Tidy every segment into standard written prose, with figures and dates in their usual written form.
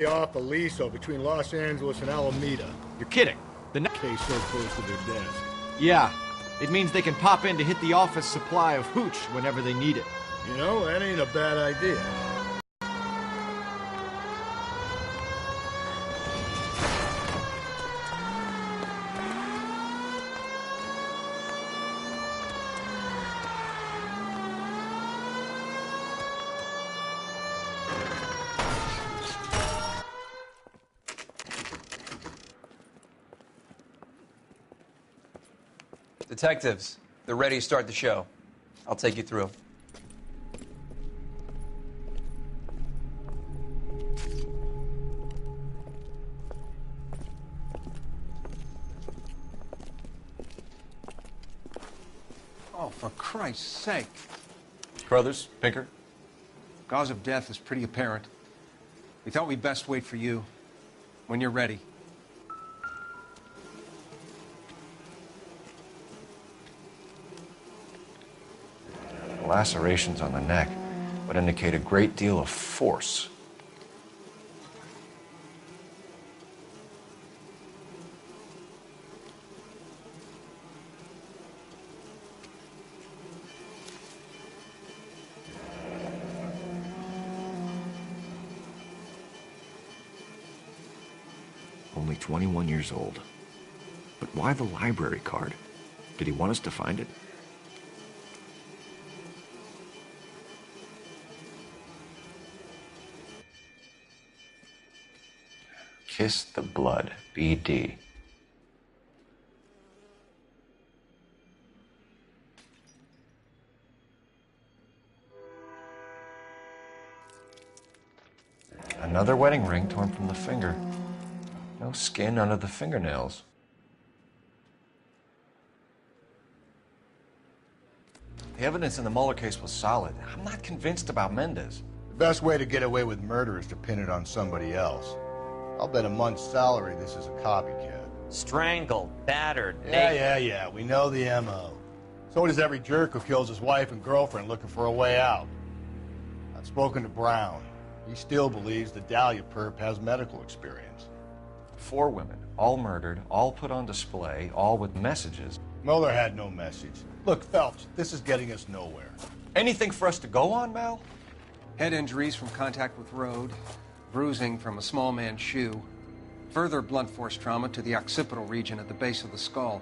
off Aliso between Los Angeles and Alameda. You're kidding. The Case so close to their desk. Yeah. It means they can pop in to hit the office supply of hooch whenever they need it. You know, that ain't a bad idea. Detectives, they're ready to start the show. I'll take you through. Oh, for Christ's sake. Carruthers, Pinker. Cause of death is pretty apparent. We thought we'd best wait for you. When you're ready. Lacerations on the neck would indicate a great deal of force. Only 21 years old. But why the library card? Did he want us to find it? Kiss the Blood, BD. Another wedding ring torn from the finger. No skin under the fingernails. The evidence in the Mueller case was solid. I'm not convinced about Mendez. The best way to get away with murder is to pin it on somebody else. I'll bet a month's salary this is a copycat. Strangled, battered, Yeah. We know the M.O. So does every jerk who kills his wife and girlfriend looking for a way out. I've spoken to Brown. He still believes the Dahlia perp has medical experience. 4 women, all murdered, all put on display, all with messages. Mueller had no message. Look, Phelps, this is getting us nowhere. Anything for us to go on, Mal? Head injuries from contact with road. Bruising from a small man's shoe. Further blunt force trauma to the occipital region at the base of the skull.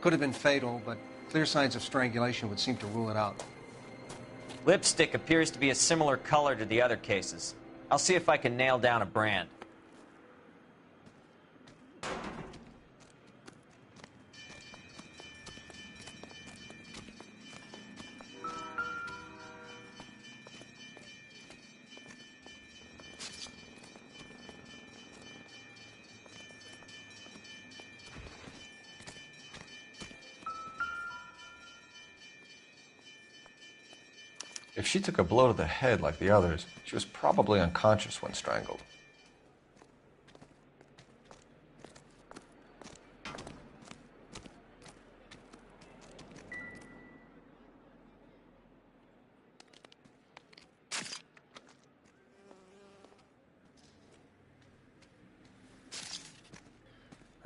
Could have been fatal, but clear signs of strangulation would seem to rule it out. Lipstick appears to be a similar color to the other cases. I'll see if I can nail down a brand. If she took a blow to the head like the others, she was probably unconscious when strangled.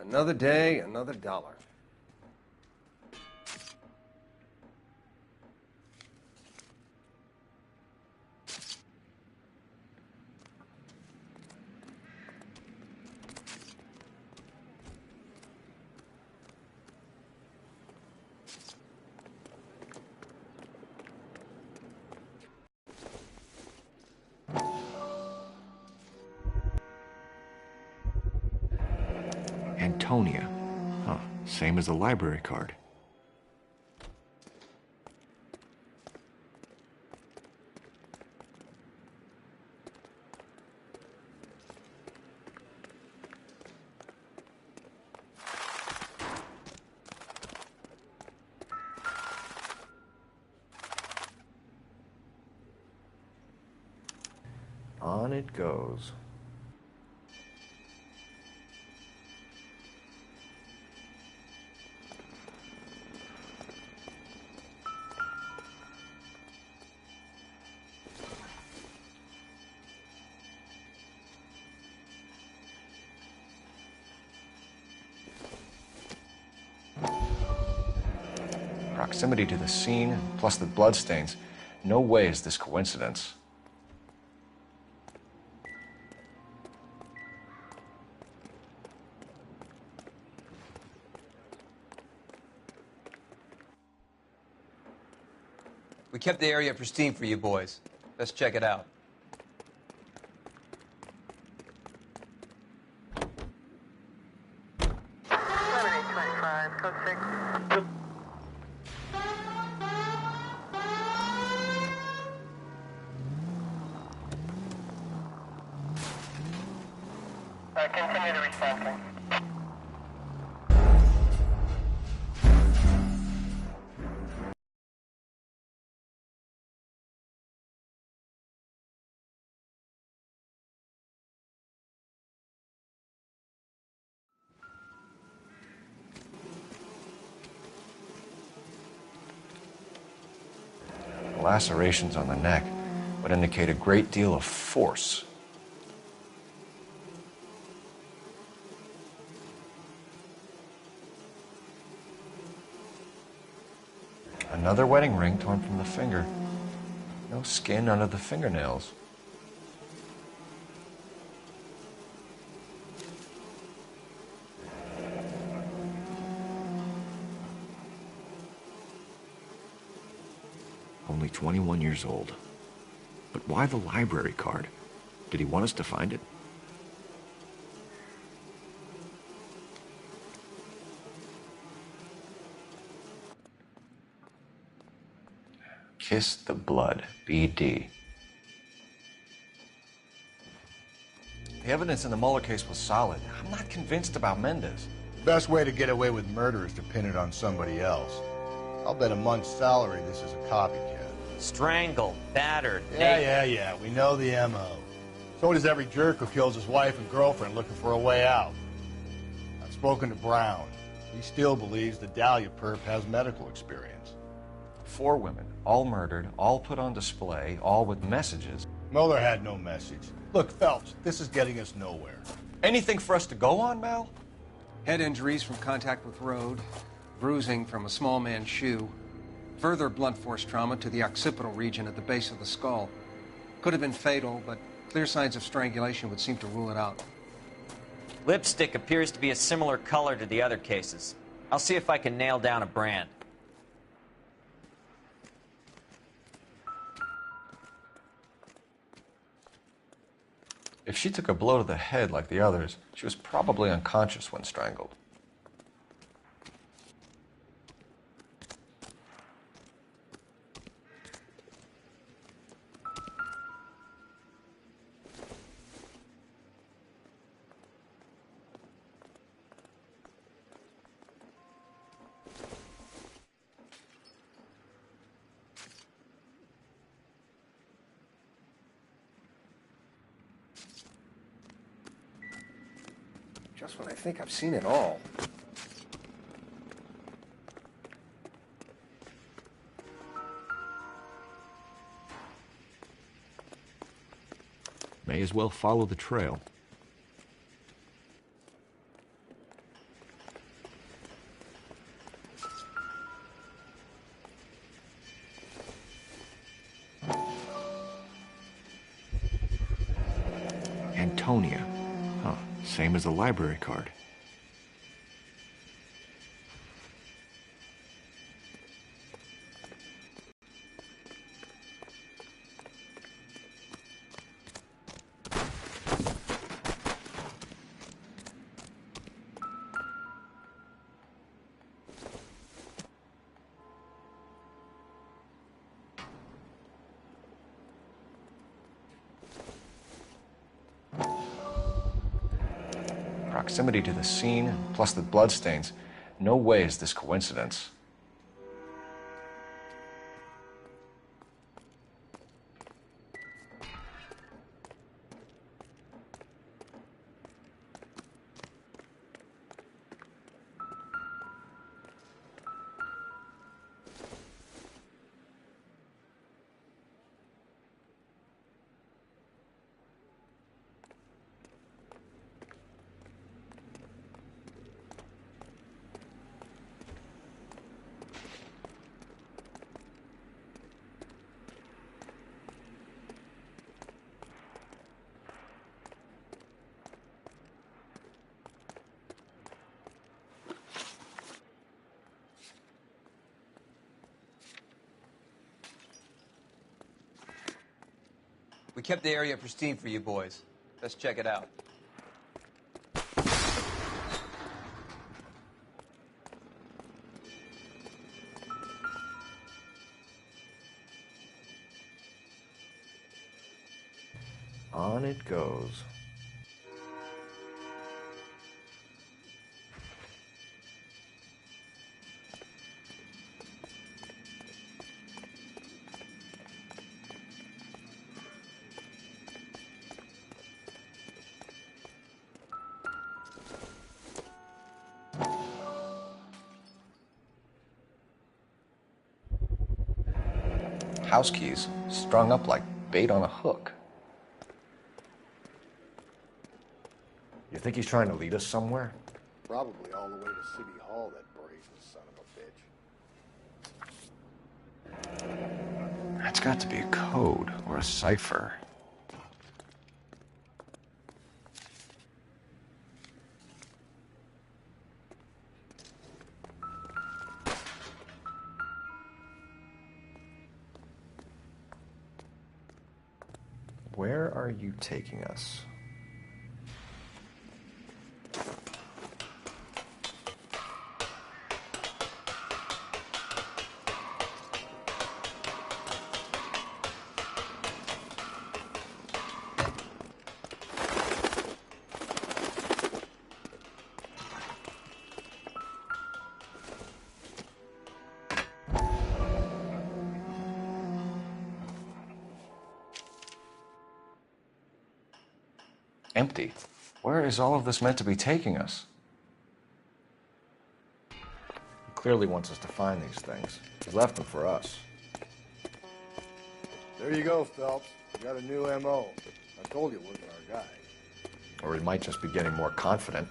Another day, another dollar. Antonia. Huh, same as the library card. On it goes. Proximity to the scene, plus the bloodstains. No way is this coincidence. We kept the area pristine for you boys. Let's check it out. Continue to respond. The lacerations on the neck would indicate a great deal of force. Another wedding ring torn from the finger. No skin under the fingernails. Only 21 years old. But why the library card? Did he want us to find it? Kiss the blood, BD. The evidence in the Mueller case was solid. I'm not convinced about Mendez. The best way to get away with murder is to pin it on somebody else. I'll bet a month's salary this is a copycat. Strangled, battered, Yeah. We know the M.O. So does every jerk who kills his wife and girlfriend looking for a way out. I've spoken to Brown. He still believes the Dahlia perp has medical experience. 4 women, all murdered, all put on display, all with messages. Mueller had no message. Look, Phelps, this is getting us nowhere. Anything for us to go on, Mal? Head injuries from contact with road, bruising from a small man's shoe, further blunt force trauma to the occipital region at the base of the skull. Could have been fatal, but clear signs of strangulation would seem to rule it out. Lipstick appears to be a similar color to the other cases. I'll see if I can nail down a brand. If she took a blow to the head like the others, she was probably unconscious when strangled. Just when I think I've seen it all. May as well follow the trail. Antonia. Huh, same as the library card. Proximity to the scene, plus the bloodstains. No way is this coincidence. We kept the area pristine for you boys. Let's check it out. On it goes. House keys strung up like bait on a hook. You think he's trying to lead us somewhere? Probably all the way to City Hall, that brazen son of a bitch. That's got to be a code or a cipher. Where are you taking us? Empty. Where is all of this meant to be taking us? He clearly wants us to find these things. He left them for us. There you go, Phelps. You got a new M.O. I told you it wasn't our guy. Or he might just be getting more confident.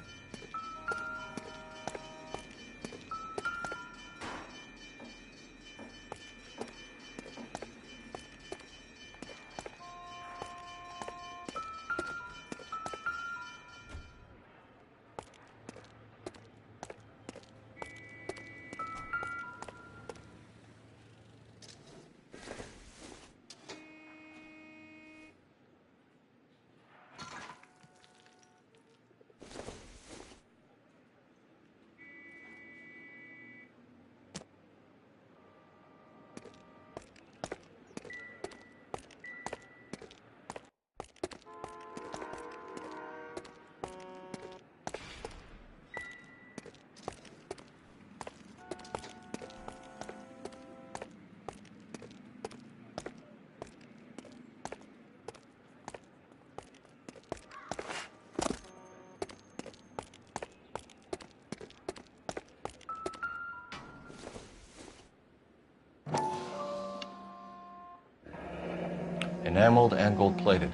Enameled and gold-plated.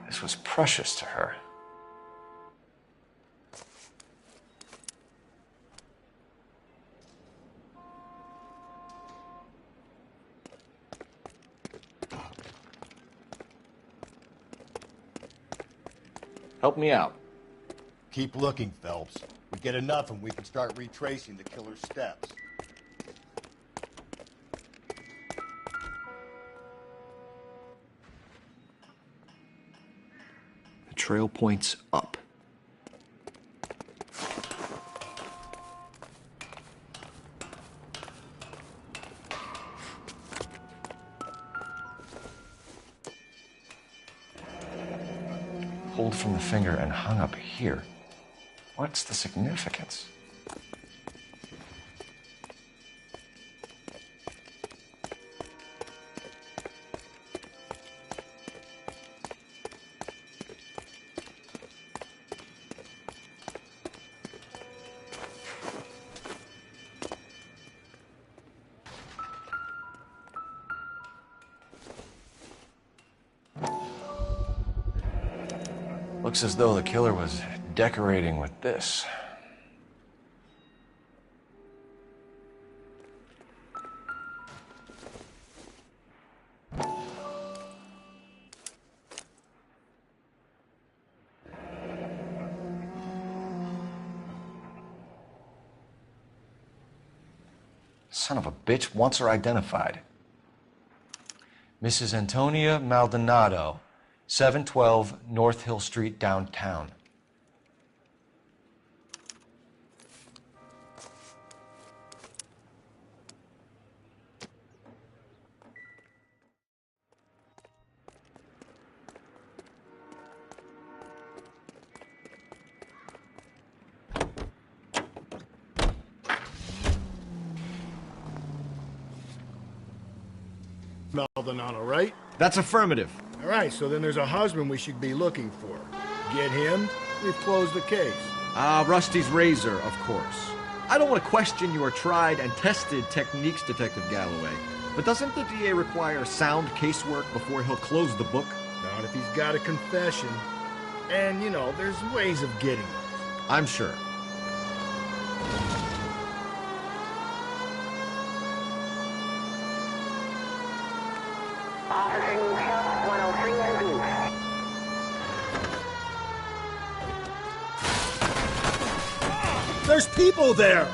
This was precious to her. Help me out. Keep looking, Phelps. We get enough and we can start retracing the killer's steps. The trail points up. Pulled from the finger and hung up here. What's the significance? Looks as though the killer was decorating with this. Son of a bitch wants her identified. Mrs. Antonia Maldonado, 712 North Hill Street, downtown. Maldonado, right? That's affirmative. All right, so then there's a husband we should be looking for. Get him, we've closed the case. Rusty's razor, of course. I don't want to question your tried and tested techniques, Detective Galloway. But doesn't the DA require sound casework before he'll close the book? Not if he's got a confession. And, you know, there's ways of getting those. I'm sure. Officer needs help, 103 and B. There's people there!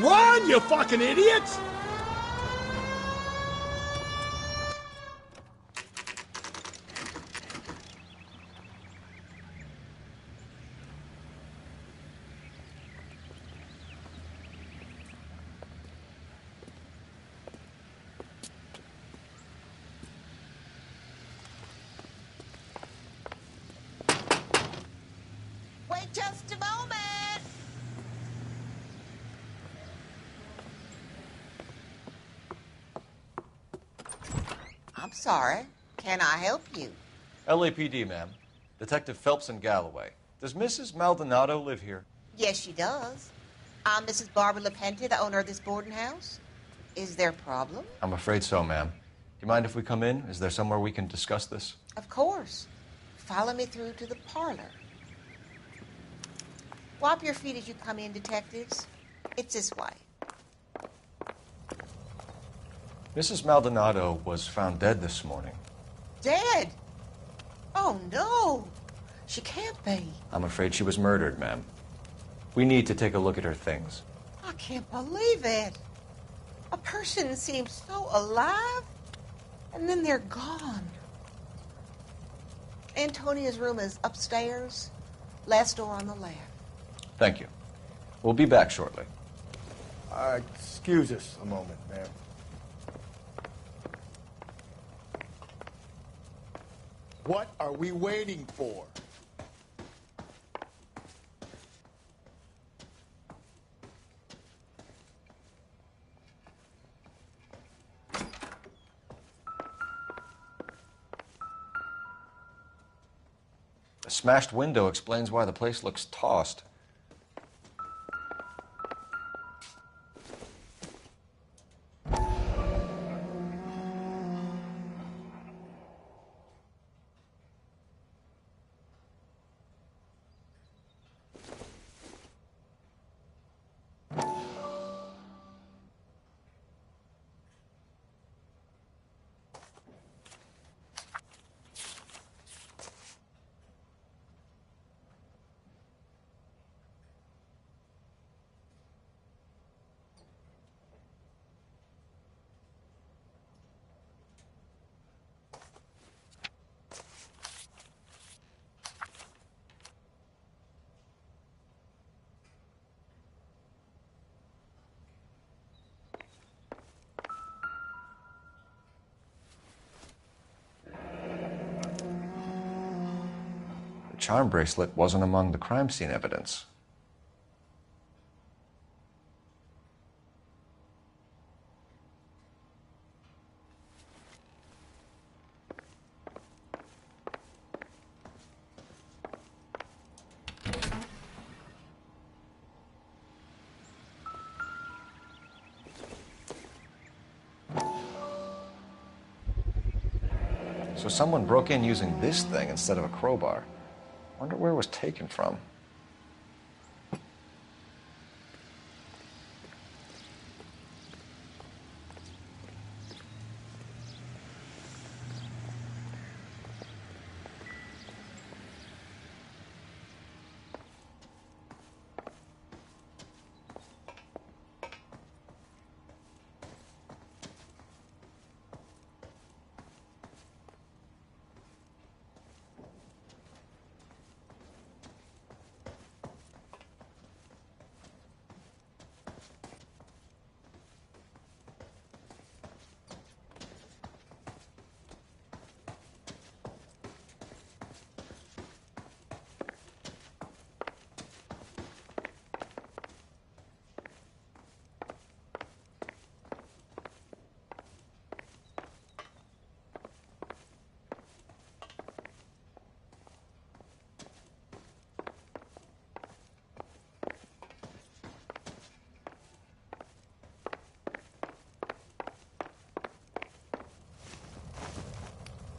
Run, you fucking idiots! Wait just a moment. I'm sorry. Can I help you? LAPD, ma'am. Detective Phelps and Galloway. Does Mrs. Maldonado live here? Yes, she does. I'm Mrs. Barbara LaPenta, the owner of this boarding house. Is there a problem? I'm afraid so, ma'am. Do you mind if we come in? Is there somewhere we can discuss this? Of course. Follow me through to the parlor. Wipe your feet as you come in, detectives. It's this way. Mrs. Maldonado was found dead this morning. Dead? Oh, no. She can't be. I'm afraid she was murdered, ma'am. We need to take a look at her things. I can't believe it. A person seems so alive, and then they're gone. Antonia's room is upstairs, last door on the left. Thank you. We'll be back shortly. Excuse us a moment, ma'am. What are we waiting for? A smashed window explains why the place looks tossed. The charm bracelet wasn't among the crime scene evidence. So someone broke in using this thing instead of a crowbar. Wonder where it was taken from.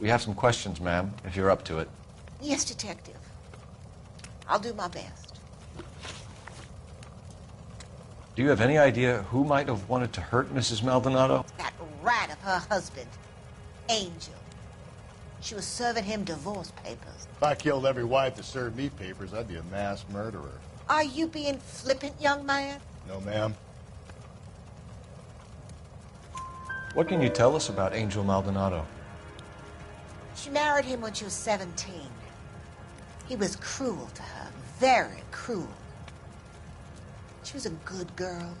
We have some questions, ma'am, if you're up to it. Yes, Detective. I'll do my best. Do you have any idea who might have wanted to hurt Mrs. Maldonado? That rat of her husband, Angel. She was serving him divorce papers. If I killed every wife that served me papers, I'd be a mass murderer. Are you being flippant, young man? No, ma'am. What can you tell us about Angel Maldonado? She married him when she was 17. He was cruel to her, very cruel. She was a good girl,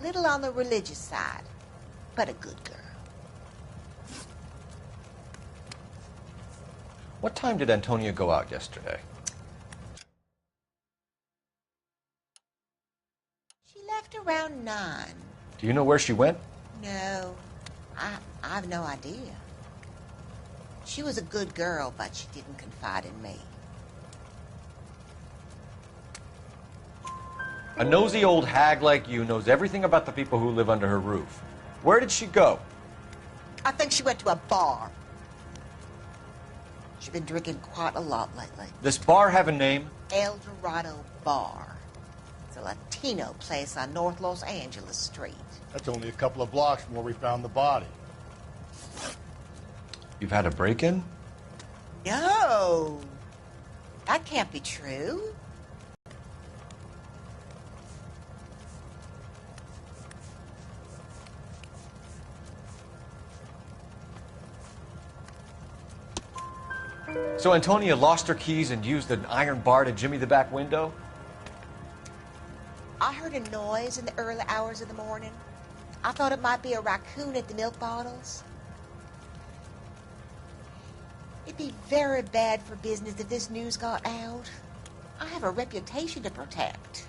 little on the religious side, but a good girl. What time did Antonia go out yesterday? She left around 9. Do you know where she went? No, I've no idea. She was a good girl, but she didn't confide in me. A nosy old hag like you knows everything about the people who live under her roof. Where did she go? I think she went to a bar. She's been drinking quite a lot lately. This bar have a name? El Dorado Bar. It's a Latino place on North Los Angeles Street. That's only a couple of blocks from where we found the body. You've had a break-in? No, that can't be true. So Antonia lost her keys and used an iron bar to jimmy the back window? I heard a noise in the early hours of the morning. I thought it might be a raccoon at the milk bottles. It'd be very bad for business if this news got out. I have a reputation to protect.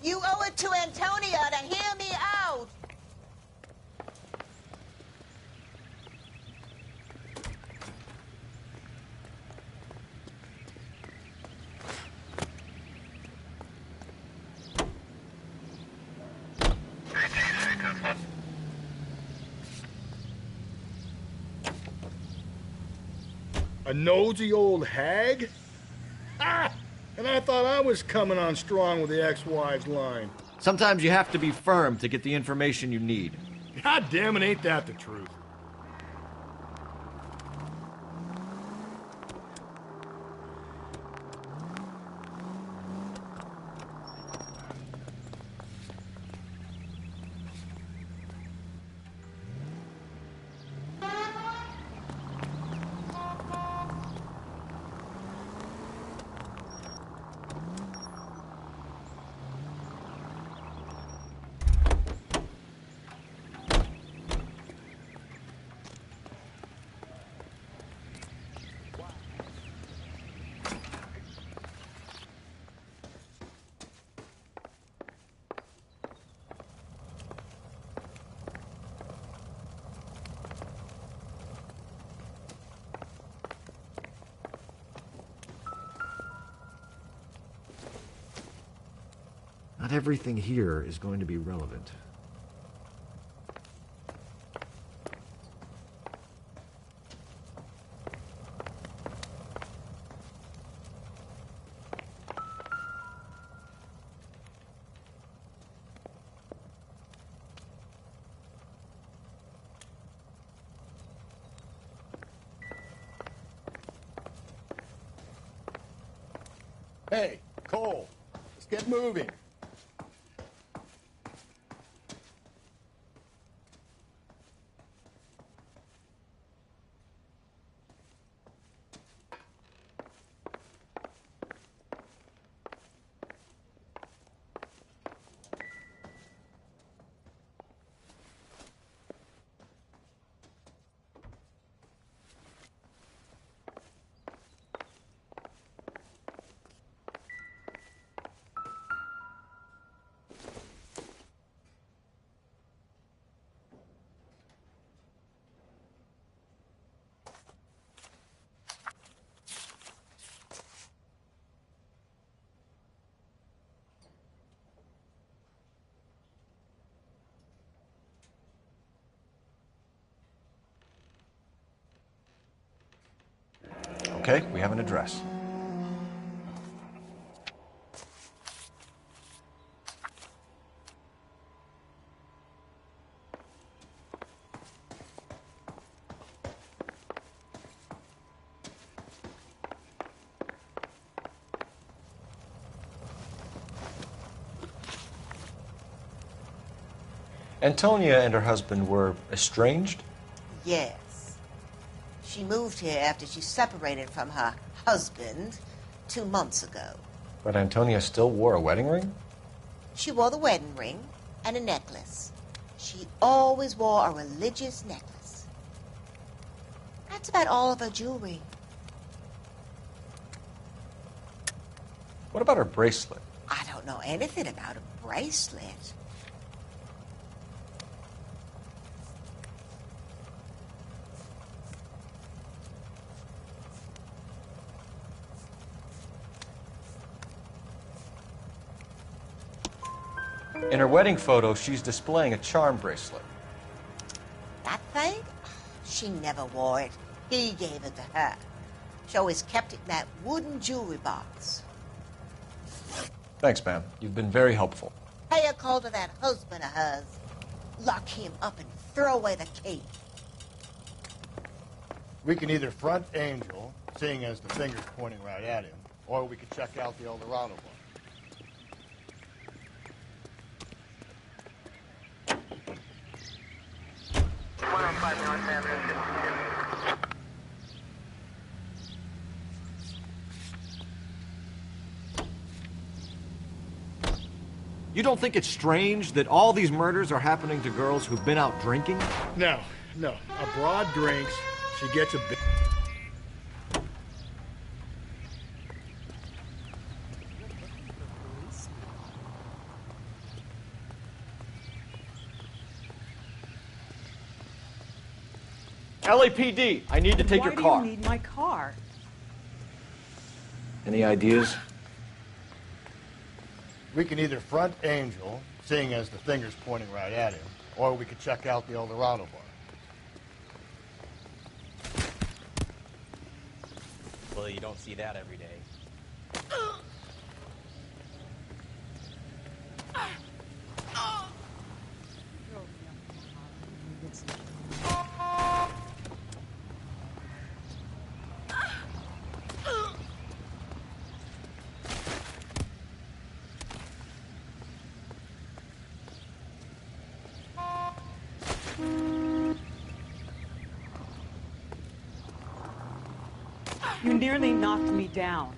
You owe it to Antonia to hear me out. A nosy old hag? Ah! And I thought I was coming on strong with the ex-wives line. Sometimes you have to be firm to get the information you need. God damn it, ain't that the truth? Not everything here is going to be relevant. Hey, Cole, let's get moving. Okay, we have an address. Antonia and her husband were estranged? Yes. She moved here after she separated from her husband 2 months ago. But Antonia still wore a wedding ring? She wore the wedding ring and a necklace. She always wore a religious necklace. That's about all of her jewelry. What about her bracelet? I don't know anything about a bracelet. In her wedding photo, she's displaying a charm bracelet. That thing? She never wore it. He gave it to her. She always kept it in that wooden jewelry box. Thanks, ma'am. You've been very helpful. Pay a call to that husband of hers. Lock him up and throw away the key. We can either front Angel, seeing as the finger's pointing right at him, or we can check out the Eldorado bar. You don't think it's strange that all these murders are happening to girls who've been out drinking? No. A broad drinks, she gets a bit. LAPD, I need to take your car. Why do you need my car? Any ideas? We can either front Angel, seeing as the finger's pointing right at him, or we could check out the Eldorado bar. Well, you don't see that every day. You nearly knocked me down.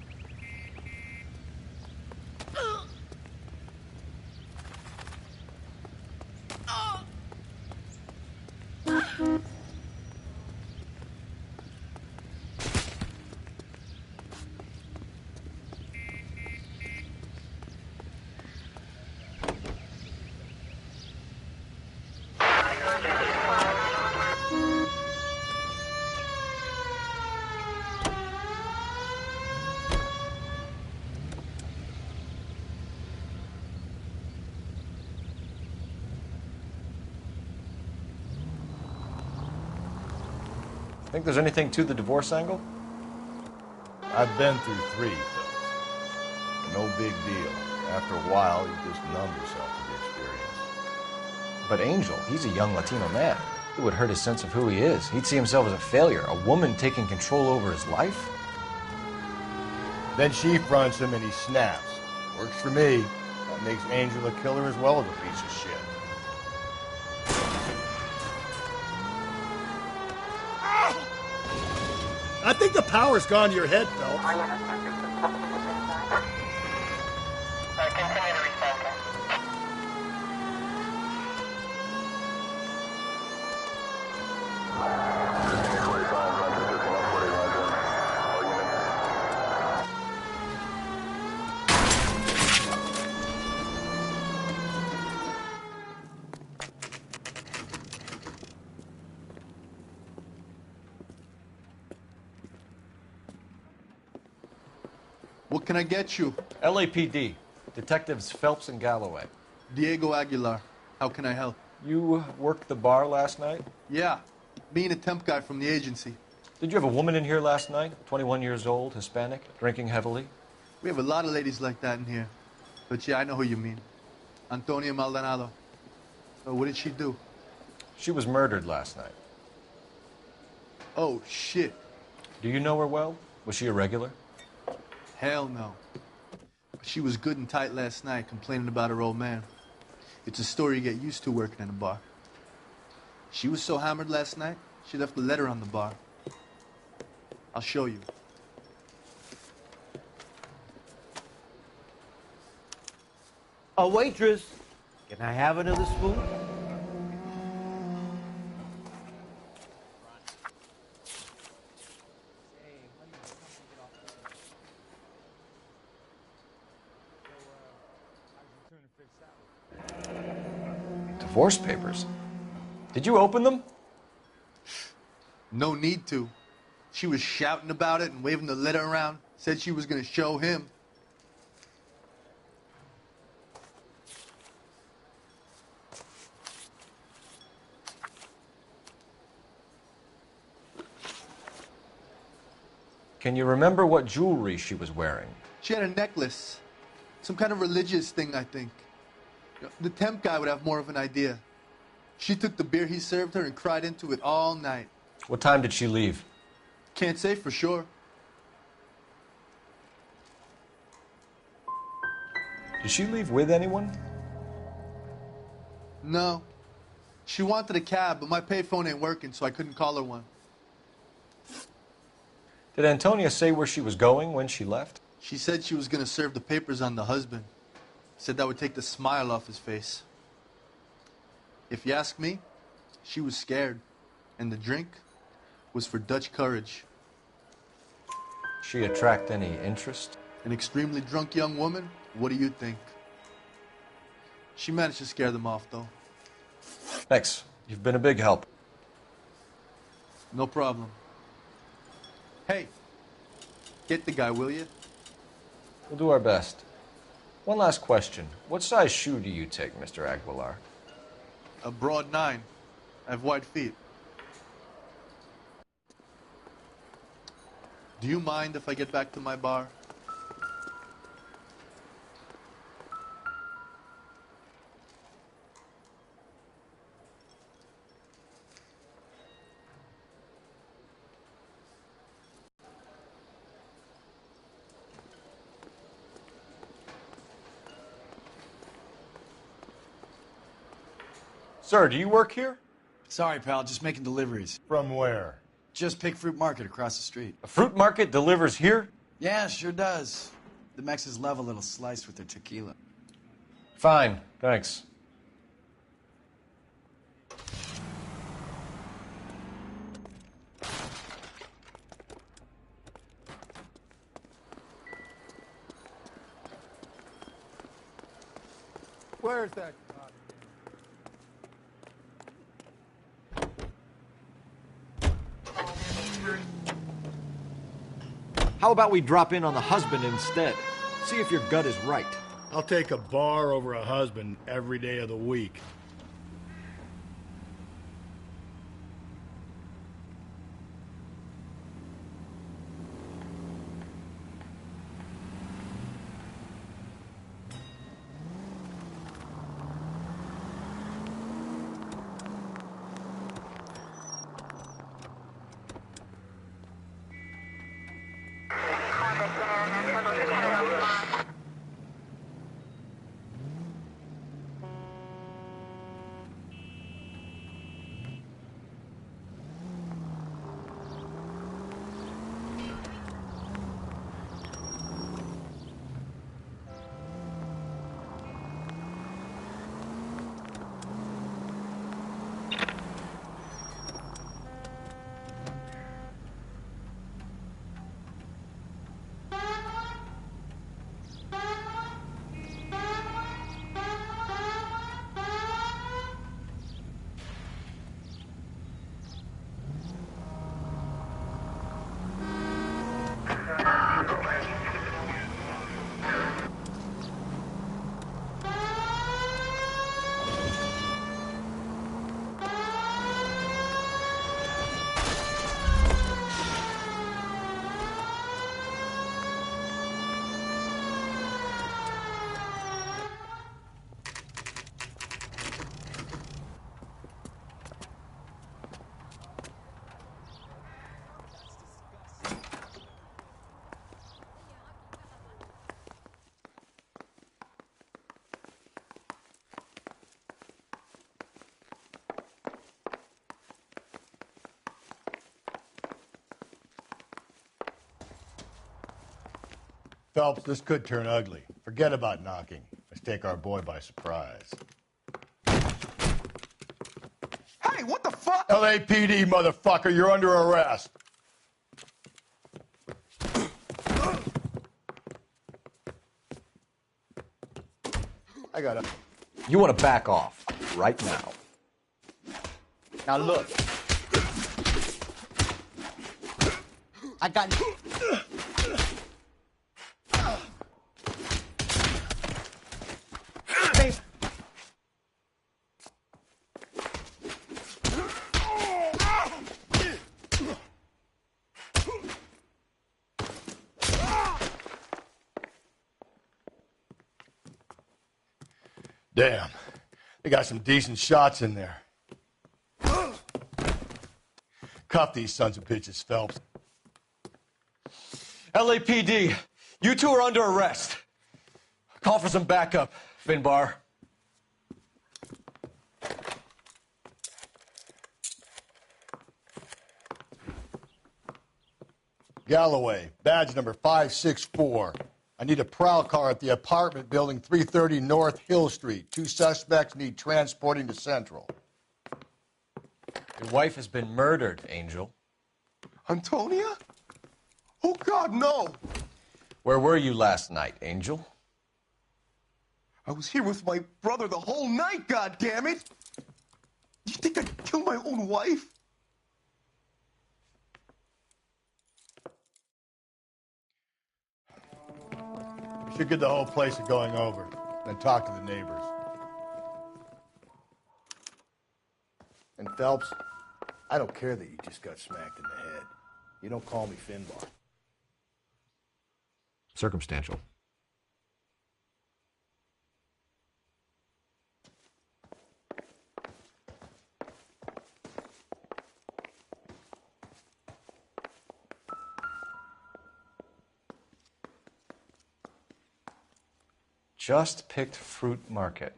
Think there's anything to the divorce angle? I've been through 3, Phillips. No big deal. After a while, you just numb yourself to the experience. But Angel, he's a young Latino man. It would hurt his sense of who he is. He'd see himself as a failure, a woman taking control over his life. Then she fronts him and he snaps. Works for me. That makes Angel a killer as well as a piece of shit. I think the power's gone to your head, Phelps. Continue to respond. What can I get you? LAPD, Detectives Phelps and Galloway. Diego Aguilar. How can I help? You worked the bar last night? Yeah, me and a temp guy from the agency. Did you have a woman in here last night? 21 years old, Hispanic, drinking heavily? We have a lot of ladies like that in here. But yeah, I know who you mean. Antonia Maldonado. Oh, what did she do? She was murdered last night. Oh, shit. Do you know her well? Was she a regular? Hell no. She was good and tight last night, complaining about her old man. It's a story you get used to working in a bar. She was so hammered last night, she left a letter on the bar. I'll show you. A waitress, can I have another spoon? Divorce papers. Did you open them? No need to. She was shouting about it and waving the letter around. Said she was going to show him. Can you remember what jewelry she was wearing? She had a necklace. Some kind of religious thing, I think. The temp guy would have more of an idea. She took the beer he served her and cried into it all night. What time did she leave? Can't say for sure. Did she leave with anyone? No. She wanted a cab, but my payphone ain't working, so I couldn't call her one. Did Antonia say where she was going when she left? She said she was going to serve the papers on the husband. Said that would take the smile off his face. If you ask me, she was scared. And the drink was for Dutch courage. She attract any interest? An extremely drunk young woman? What do you think? She managed to scare them off, though. Thanks. You've been a big help. No problem. Hey, get the guy, will you? We'll do our best. One last question. What size shoe do you take, Mr. Aguilar? A broad 9. I have wide feet. Do you mind if I get back to my bar? Sir, do you work here? Sorry, pal, just making deliveries. From where? Just Pick Fruit Market across the street. A fruit market delivers here? Yeah, sure does. The Mexes love a little slice with their tequila. Fine, thanks. Where's that? How about we drop in on the husband instead? See if your gut is right. I'll take a bar over a husband every day of the week. Phelps, this could turn ugly. Forget about knocking. Let's take our boy by surprise. Hey, what the fuck? LAPD, motherfucker, you're under arrest. I got it. You want to back off right now. Now look. I got... Damn. They got some decent shots in there. Cuff these sons of bitches, Phelps. LAPD, you two are under arrest. Call for some backup, Finbar. Galloway, badge number 564. I need a prowl car at the apartment building 330 North Hill Street. 2 suspects need transporting to Central. Your wife has been murdered, Angel. Antonia? Oh, God, no. Where were you last night, Angel? I was here with my brother the whole night, goddammit! You think I'd kill my own wife? We should get the whole place a going over, then talk to the neighbors. And Phelps, I don't care that you just got smacked in the head. You don't call me Finbar. Circumstantial. Just picked fruit market.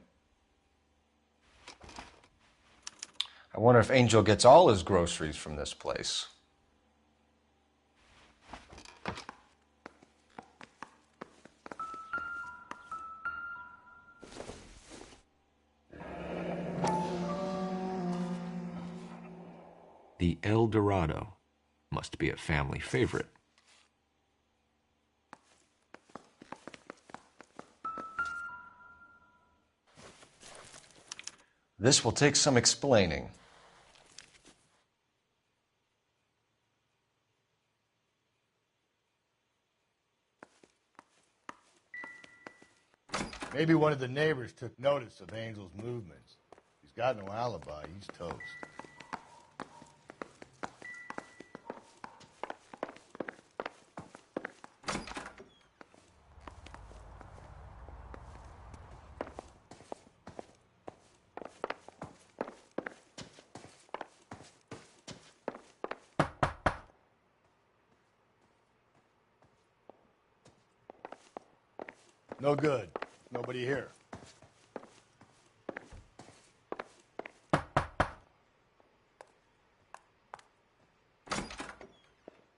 I wonder if Angel gets all his groceries from this place. The El Dorado must be a family favorite. This will take some explaining. Maybe one of the neighbors took notice of Angel's movements. He's got no alibi. He's toast. No good. Nobody here.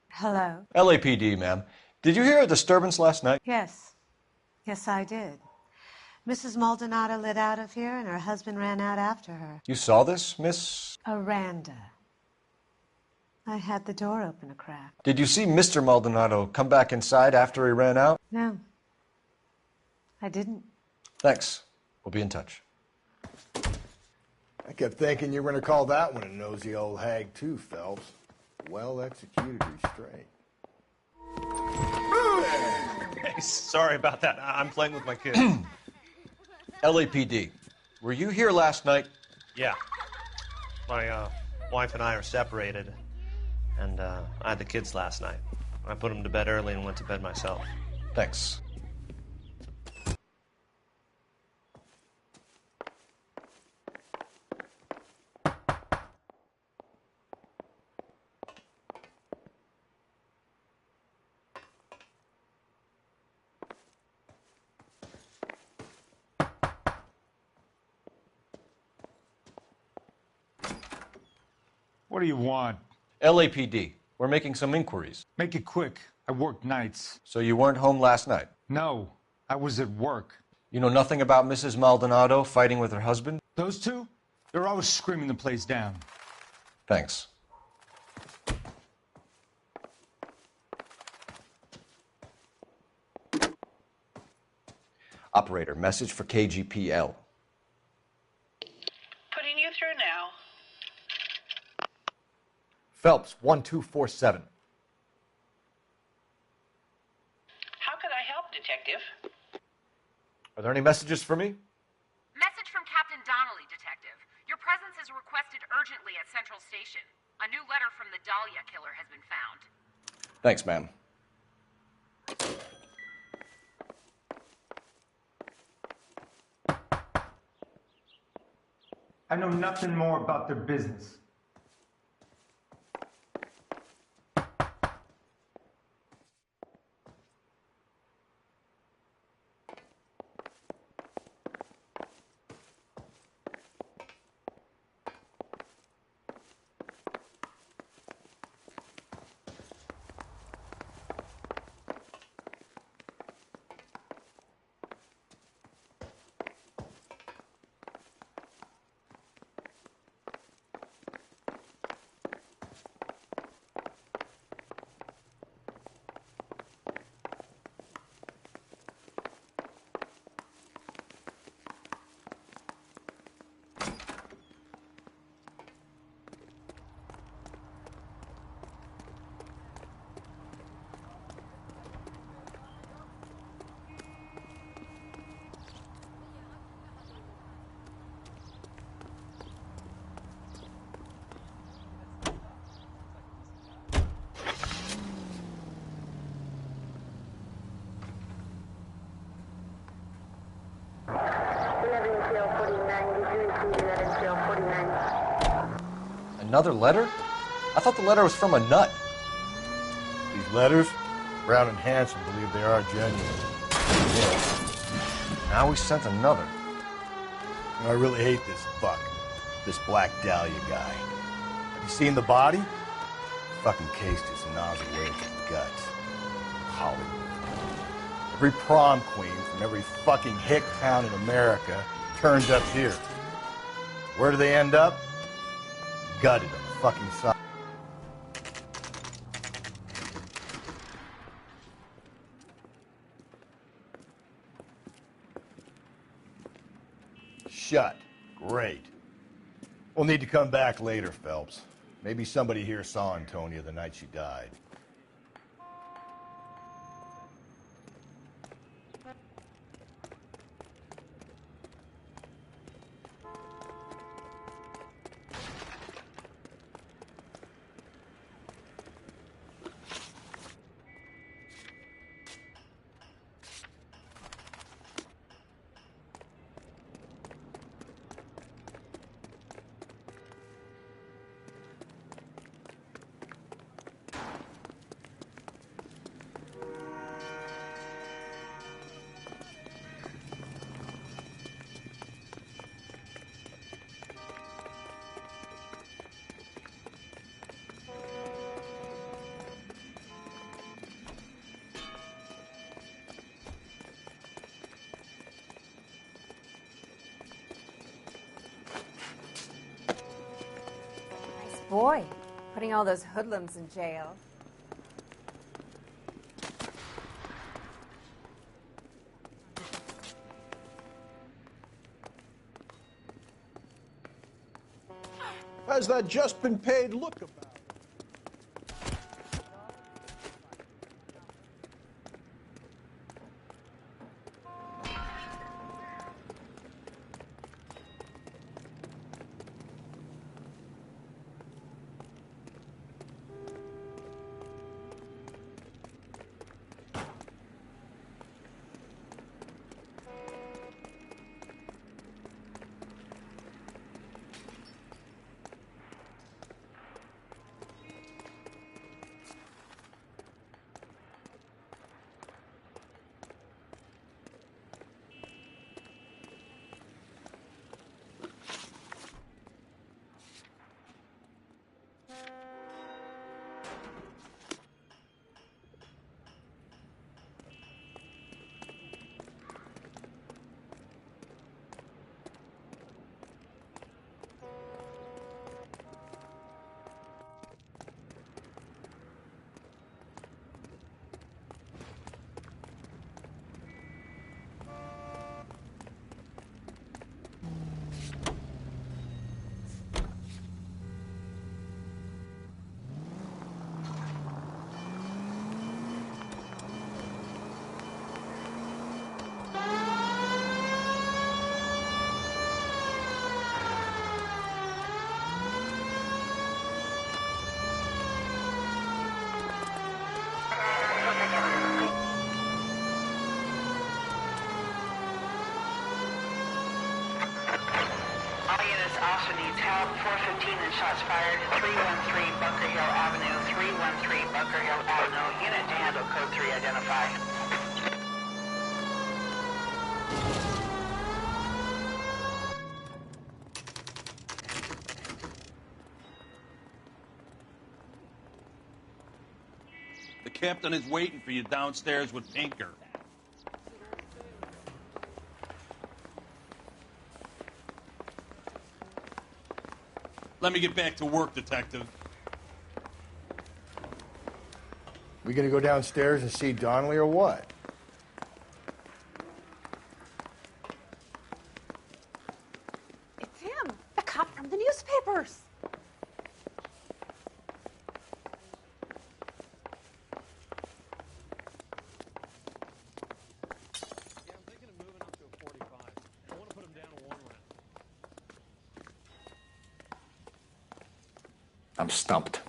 Hello? LAPD, ma'am. Did you hear a disturbance last night? Yes. Yes, I did. Mrs. Maldonado lit out of here, and her husband ran out after her. You saw this, Miss? Aranda. I had the door open a crack. Did you see Mr. Maldonado come back inside after he ran out? No. I didn't. Thanks. We'll be in touch. I kept thinking you were going to call that one a nosy old hag, too, Phelps. Well executed restraint. Hey, sorry about that. I'm playing with my kids. LAPD, were you here last night? Yeah. My wife and I are separated, and I had the kids last night. I put them to bed early and went to bed myself. Thanks. What do you want? LAPD, we're making some inquiries. Make it quick. I worked nights. So you weren't home last night? No, I was at work. You know nothing about Mrs. Maldonado fighting with her husband? Those two? They're always screaming the place down. Thanks. Operator, message for KGPL. Putting you through now. Phelps, 1247. How could I help, Detective? Are there any messages for me? Message from Captain Donnelly, Detective. Your presence is requested urgently at Central Station. A new letter from the Dahlia killer has been found. Thanks, ma'am. I know nothing more about their business. Another letter? I thought the letter was from a nut. These letters, Brown and Hanson believe they are genuine. Yeah. Now we sent another. You know, I really hate this fuck. This Black Dahlia guy. Have you seen the body? Fucking cased his nozzle away with the guts. Hollywood. Every prom queen from every fucking hick town in America turns up here. Where do they end up? Gutted on the fucking side. Shut. Great. We'll need to come back later, Phelps. Maybe somebody here saw Antonia the night she died. Boy, putting all those hoodlums in jail. Has that just been paid look about? also needs help. 415 and shots fired. 313 Bunker Hill Avenue. 313 Bunker Hill Avenue. Unit to handle code 3 identify. The captain is waiting for you downstairs with Pinker. Let me get back to work, Detective. We gonna go downstairs and see Donnelly or what? It's him, the cop from the newspapers. I'm stumped.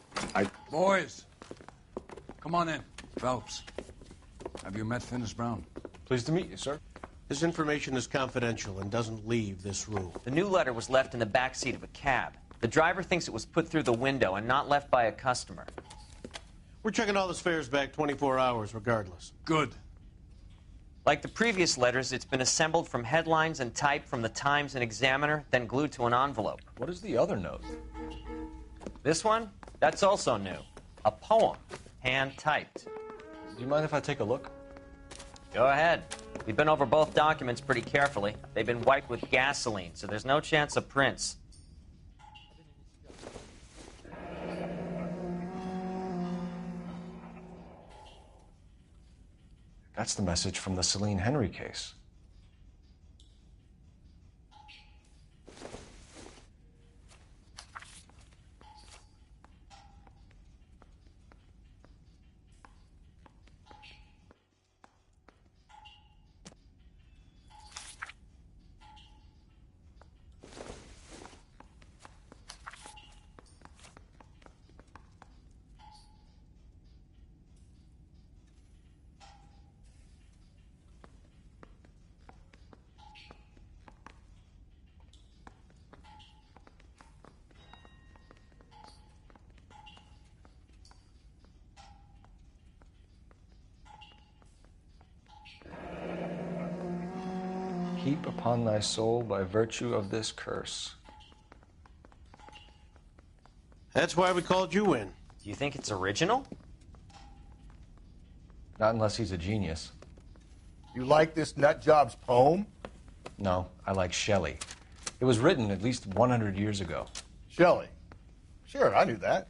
Boys, come on in. Phelps, have you met Finis Brown? Pleased to meet you, sir. This information is confidential and doesn't leave this room. The new letter was left in the back seat of a cab. The driver thinks it was put through the window and not left by a customer. We're checking all his fares back 24 hours regardless. Good. Like the previous letters, it's been assembled from headlines and typed from the Times and Examiner, then glued to an envelope. What is the other note? This one? That's also new. A poem, hand-typed. Do you mind if I take a look? Go ahead. We've been over both documents pretty carefully. They've been wiped with gasoline, so there's no chance of prints. That's the message from the Celine Henry case. Heap upon thy soul by virtue of this curse. That's why we called you in. Do you think it's original? Not unless he's a genius. You like this nutjob's poem? No, I like Shelley. It was written at least 100 years ago. Shelley? Sure, I knew that.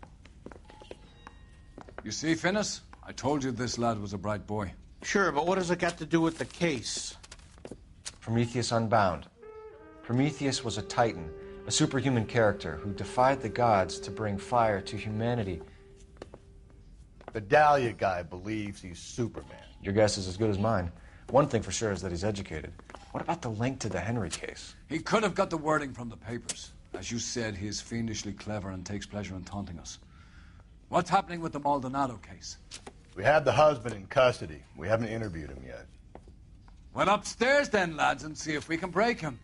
You see, Finis? I told you this lad was a bright boy. Sure, but what has it got to do with the case? Prometheus Unbound. Prometheus was a titan, a superhuman character who defied the gods to bring fire to humanity. The Dahlia guy believes he's Superman. Your guess is as good as mine. One thing for sure is that he's educated. What about the link to the Henry case? He could have got the wording from the papers. As you said, he is fiendishly clever and takes pleasure in taunting us. What's happening with the Maldonado case? We have the husband in custody. We haven't interviewed him yet. Well, upstairs then, lads, and see if we can break him.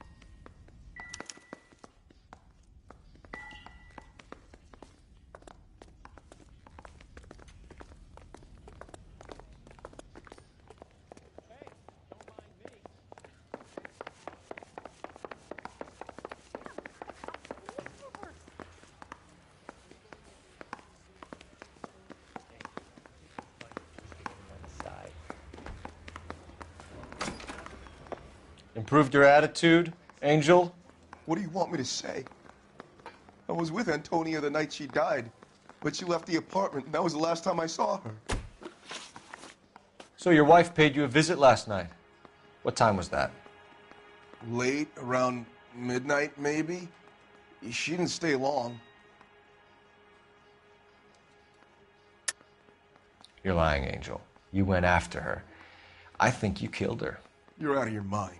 Improved your attitude, Angel? What do you want me to say? I was with Antonia the night she died, but she left the apartment, and that was the last time I saw her. So your wife paid you a visit last night. What time was that? Late, around midnight, maybe? She didn't stay long. You're lying, Angel. You went after her. I think you killed her. You're out of your mind.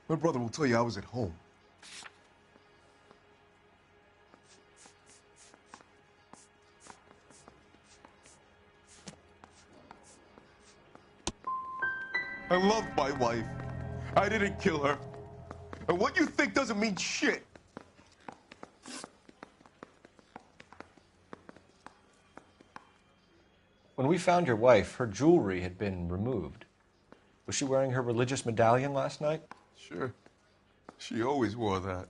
My brother will tell you I was at home. I love my wife. I didn't kill her. And what you think doesn't mean shit. When we found your wife, her jewelry had been removed. Was she wearing her religious medallion last night? Sure. She always wore that.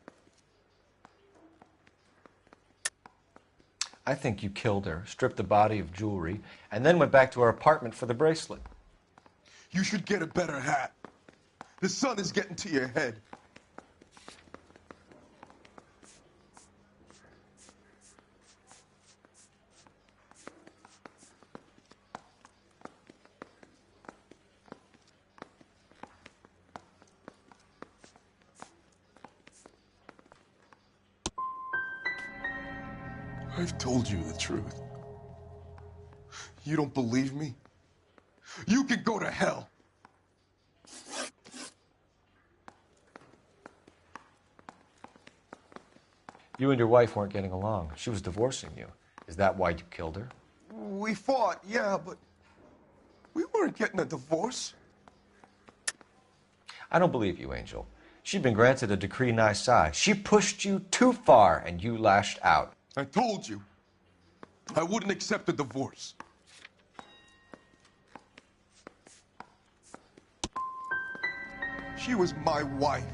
I think you killed her, stripped the body of jewelry, and then went back to her apartment for the bracelet. You should get a better hat. The sun is getting to your head. I've told you the truth. You don't believe me? You can go to hell. You and your wife weren't getting along. She was divorcing you. Is that why you killed her? We fought, yeah, but we weren't getting a divorce. I don't believe you, Angel. She'd been granted a decree nisi. She pushed you too far, and you lashed out. I told you. I wouldn't accept a divorce. She was my wife.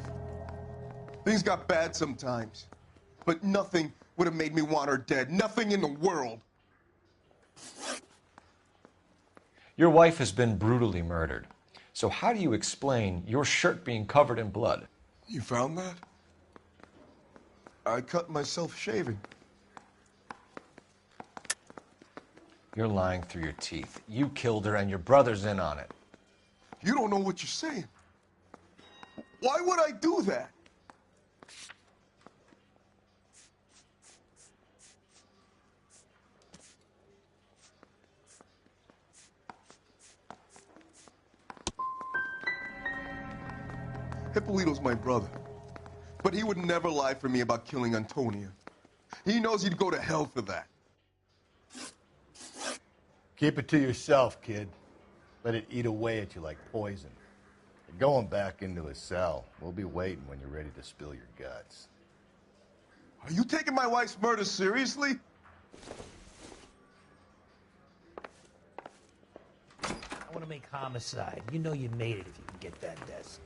Things got bad sometimes, but nothing would have made me want her dead. Nothing in the world. Your wife has been brutally murdered. So how do you explain your shirt being covered in blood? You found that? I cut myself shaving. You're lying through your teeth. You killed her and your brother's in on it. You don't know what you're saying. Why would I do that? Hippolito's my brother, but he would never lie for me about killing Antonia. He knows he'd go to hell for that. Keep it to yourself, kid. Let it eat away at you like poison. You're going back into a cell. We'll be waiting when you're ready to spill your guts. Are you taking my wife's murder seriously? I want to make homicide. You know you made it if you can get that desk.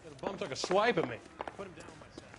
The bum took a swipe at me. Put him down myself.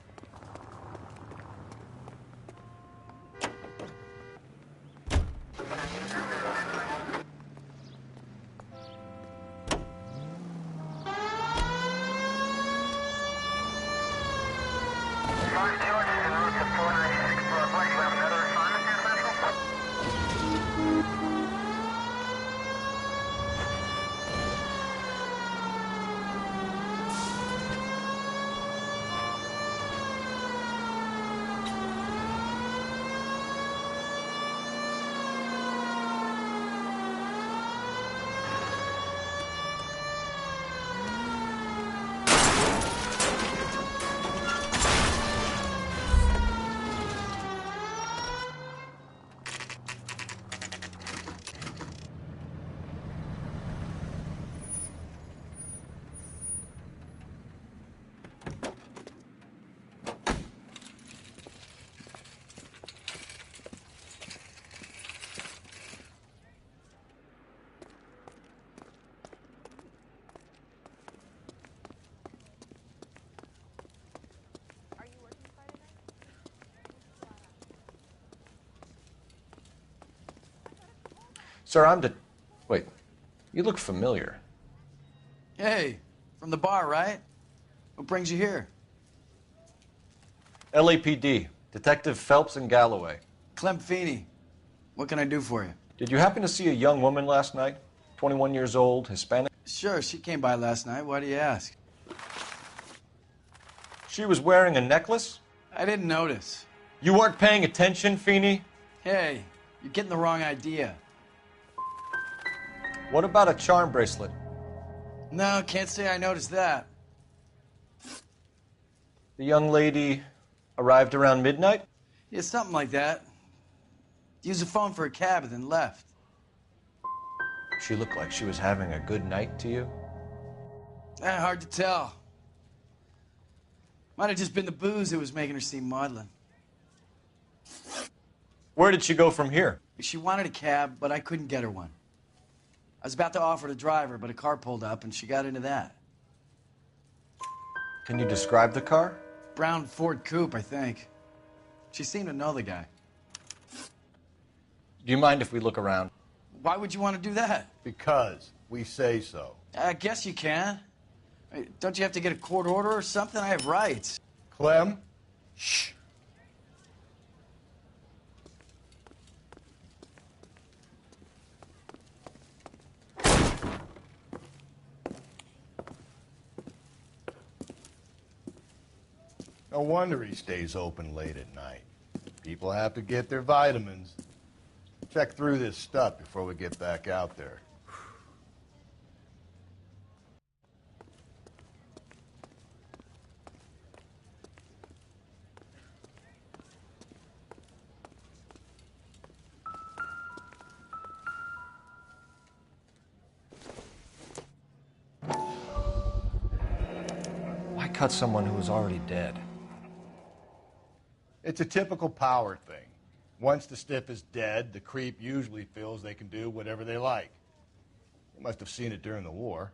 Sir, Wait, you look familiar. Hey, from the bar, right? What brings you here? LAPD, Detective Phelps and Galloway. Clem Feeney. What can I do for you? Did you happen to see a young woman last night? 21 years old, Hispanic? Sure, she came by last night. Why do you ask? She was wearing a necklace? I didn't notice. You weren't paying attention, Feeney? Hey, you're getting the wrong idea. What about a charm bracelet? No, can't say I noticed that. The young lady arrived around midnight? Yeah, something like that. Used the phone for a cab and then left. She looked like she was having a good night to you? Hard to tell. Might have just been the booze that was making her seem maudlin. Where did she go from here? She wanted a cab, but I couldn't get her one. I was about to offer to drive her, but a car pulled up and she got into that. Can you describe the car? Brown Ford Coupe, I think. She seemed to know the guy. Do you mind if we look around? Why would you want to do that? Because we say so. I guess you can. Don't you have to get a court order or something? I have rights. Clem? Shh. No wonder he stays open late at night. People have to get their vitamins. Check through this stuff before we get back out there. Why cut someone who was already dead? It's a typical power thing. Once the stiff is dead, the creep usually feels they can do whatever they like. They must have seen it during the war.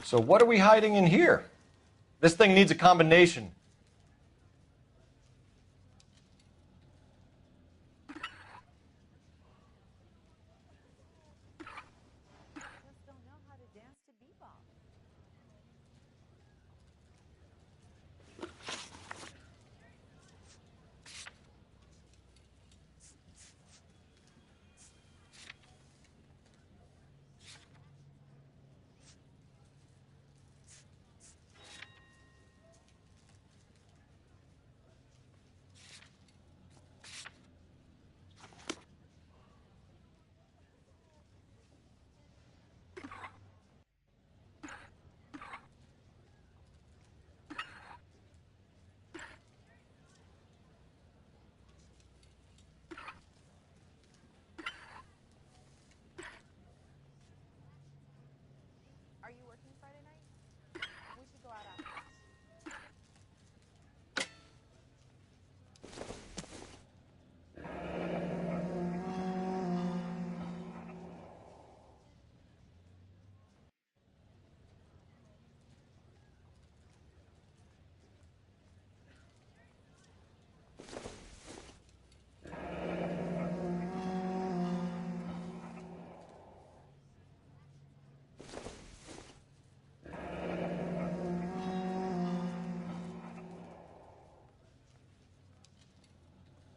So what are we hiding in here? This thing needs a combination.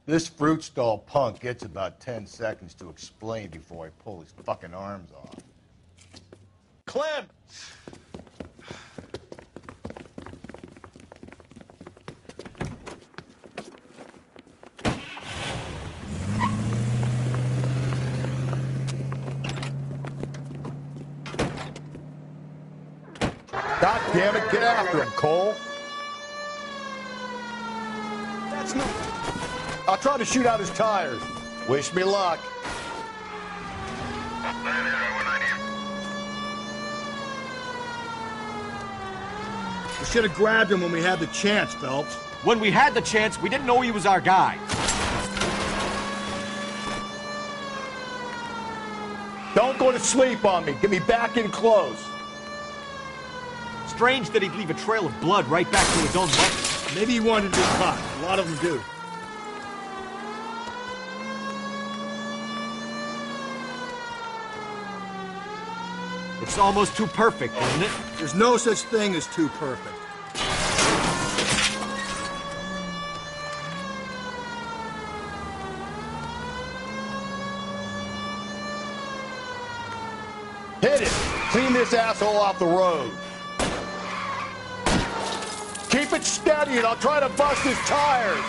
This fruit stall punk gets about 10 seconds to explain before I pull his fucking arms off. Clem! God damn it, get after him, Cole. That's no... I'll try to shoot out his tires. Wish me luck. We should have grabbed him when we had the chance, Phelps. When we had the chance, we didn't know he was our guy. Don't go to sleep on me. Get me back in close. Strange that he'd leave a trail of blood right back to his own weapon. Maybe he wanted to be caught. A lot of them do. It's almost too perfect, isn't it? There's no such thing as too perfect. Hit it! Clean this asshole off the road. Keep it steady and I'll try to bust his tires.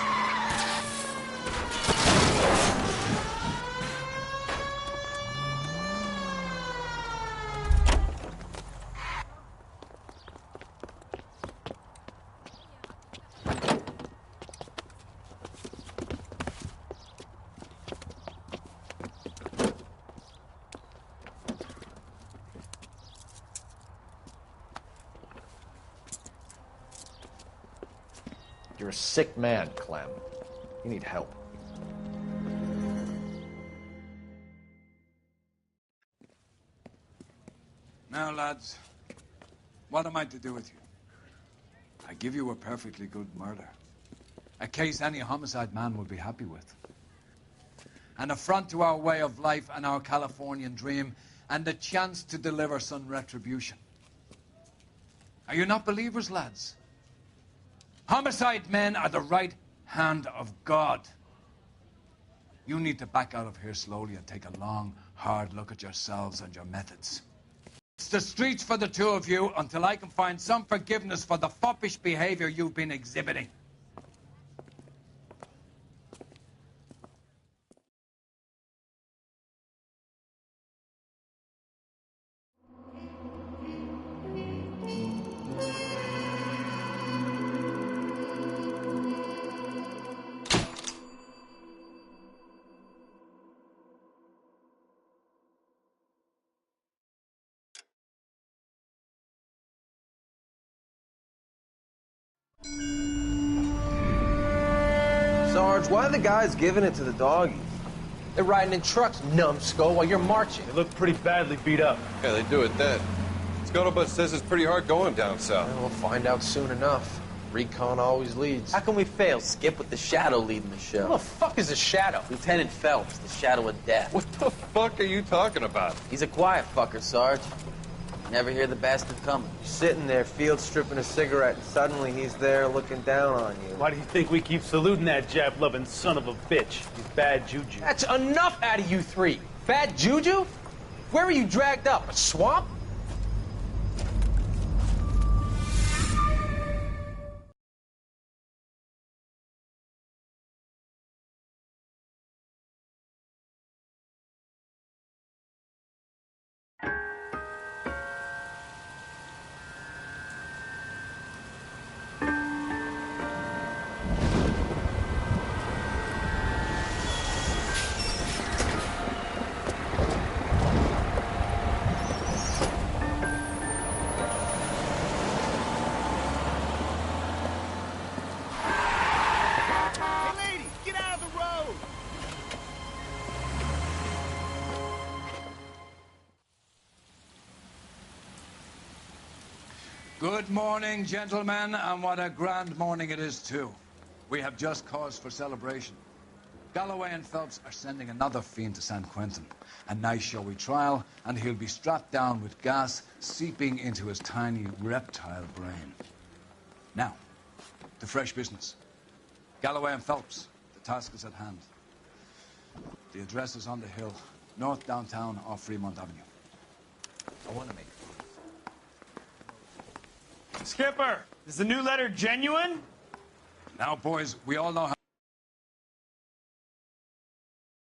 You're a sick man, Clem. You need help. Now, lads, what am I to do with you? I give you a perfectly good murder. A case any homicide man would be happy with. An affront to our way of life and our Californian dream, and the chance to deliver some retribution. Are you not believers, lads? Homicide men are the right hand of God. You need to back out of here slowly and take a long, hard look at yourselves and your methods. It's the streets for the two of you until I can find some forgiveness for the foppish behavior you've been exhibiting. Sarge, why are the guys giving it to the doggies? They're riding in trucks, numbskull, while you're marching. They look pretty badly beat up. Yeah, they do it then. Scuttlebutt says it's pretty hard going down south. Well, we'll find out soon enough. Recon always leads. How can we fail, Skip, with the Shadow leading the show? Who the fuck is a Shadow? Lieutenant Phelps, the Shadow of Death. What the fuck are you talking about? He's a quiet fucker, Sarge. Never hear the bastard coming. You're sitting there, field stripping a cigarette, and suddenly he's there looking down on you. Why do you think we keep saluting that Jap-loving son of a bitch? He's bad juju. That's enough out of you three. Bad juju? Where were you dragged up? A swamp? Good morning, gentlemen, and what a grand morning it is, too. We have just cause for celebration. Galloway and Phelps are sending another fiend to San Quentin. A nice showy trial, and he'll be strapped down with gas seeping into his tiny reptile brain. Now, to fresh business. Galloway and Phelps, the task is at hand. The address is on the hill, north downtown off Fremont Avenue. I want to make Skipper, is the new letter genuine? Now, boys, we all know how